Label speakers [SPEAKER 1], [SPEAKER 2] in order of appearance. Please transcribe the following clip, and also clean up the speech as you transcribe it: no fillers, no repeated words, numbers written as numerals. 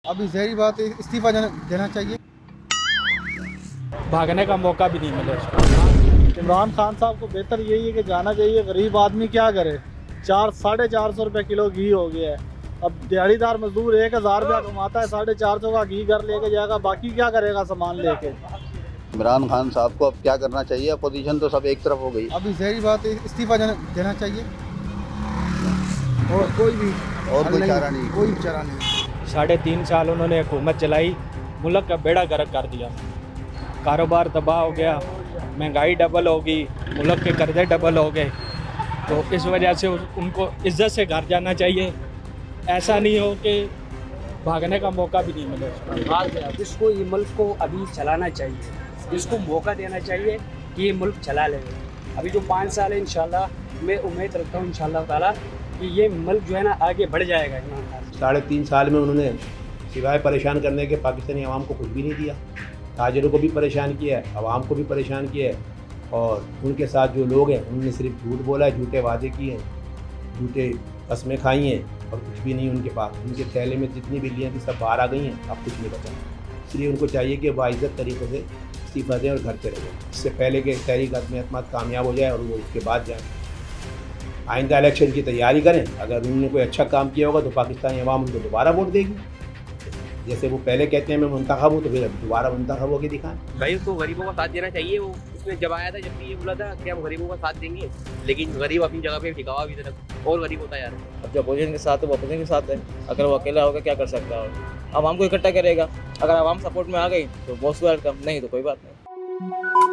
[SPEAKER 1] अभी जहरी बात है, इस्तीफा देना चाहिए।
[SPEAKER 2] भागने का मौका भी नहीं मिले उसको।
[SPEAKER 3] इमरान खान साहब को बेहतर यही है कि जाना चाहिए। गरीब आदमी क्या करे, 400-450 रुपये किलो घी हो गया है। अब दिहाड़ीदार मजदूर 1000 रुपया कमाता है, 450 का घी घर लेके जाएगा, बाकी क्या करेगा सामान लेके।
[SPEAKER 4] इमरान खान साहब को अब क्या करना चाहिए? अपोजिशन तो सब एक तरफ हो गई।
[SPEAKER 1] अभी जहरी बात है, इस्तीफा देना चाहिए। और कोई चारा नहीं, कोई चारा नहीं।
[SPEAKER 2] 3.5 साल उन्होंने हुकूमत चलाई, मुल्क का बेड़ा गर्क कर दिया। कारोबार तबाह हो गया, महंगाई डबल हो गई, मुल्क के कर्जे डबल हो गए। तो इस वजह से उनको इज्जत से घर जाना चाहिए। ऐसा नहीं हो कि भागने का मौका भी नहीं मिले उसको।
[SPEAKER 5] जिसको ये मुल्क को अभी चलाना चाहिए, जिसको मौका देना चाहिए कि ये मुल्क चला ले। अभी जो 5 साल है, इंशाल्लाह मैं उम्मीद रखता हूँ इंशाल्लाह ताला कि ये मुल्क जो है ना आगे बढ़ जाएगा।
[SPEAKER 6] 3.5 साल में उन्होंने सिवाय परेशान करने के पाकिस्तानी अवाम को कुछ भी नहीं दिया। ताजिरों को भी परेशान किया है, अवाम को भी परेशान किया है, और उनके साथ जो लोग हैं उन्होंने सिर्फ झूठ बोला है, झूठे वादे किए हैं, झूठे कस्में खाई हैं, और कुछ भी नहीं उनके पास। उनके थैले में जितनी बिल्लियाँ थी सब बाहर आ गई हैं, अब कुछ नहीं बचा। इसलिए उनको चाहिए कि बाइज्जत तरीक़े से इस्तीफा दें और घर चले जाएँ, इससे पहले कि तहरीक आदमी अहमद कामयाब हो जाए और वो उसके बाद जाएँ। आइंदा इलेक्शन की तैयारी करें। अगर उन्होंने कोई अच्छा काम किया होगा तो पाकिस्तानी अवाम उनको दोबारा वोट देगी। जैसे वो पहले कहते हैं मैं मुंतखब हूँ, तो फिर दोबारा मुंतखब होकर दिखाएं।
[SPEAKER 7] भाई उसको गरीबों का साथ देना चाहिए। वो उसने जब आया था, जब भी ये बोला था कि हम गरीबों का साथ देंगे, लेकिन गरीब अपनी जगह पे टिका हुआ अभी तक, और गरीब होता यार।
[SPEAKER 8] अब जो अपोजिशन के साथ है वो अपोजिशन के साथ है। अगर वो अकेला होगा क्या कर सकता है? आवाम को इकट्ठा करेगा। अगर आवाम सपोर्ट में आ गई तो मोस्ट वेलकम, नहीं तो कोई बात नहीं।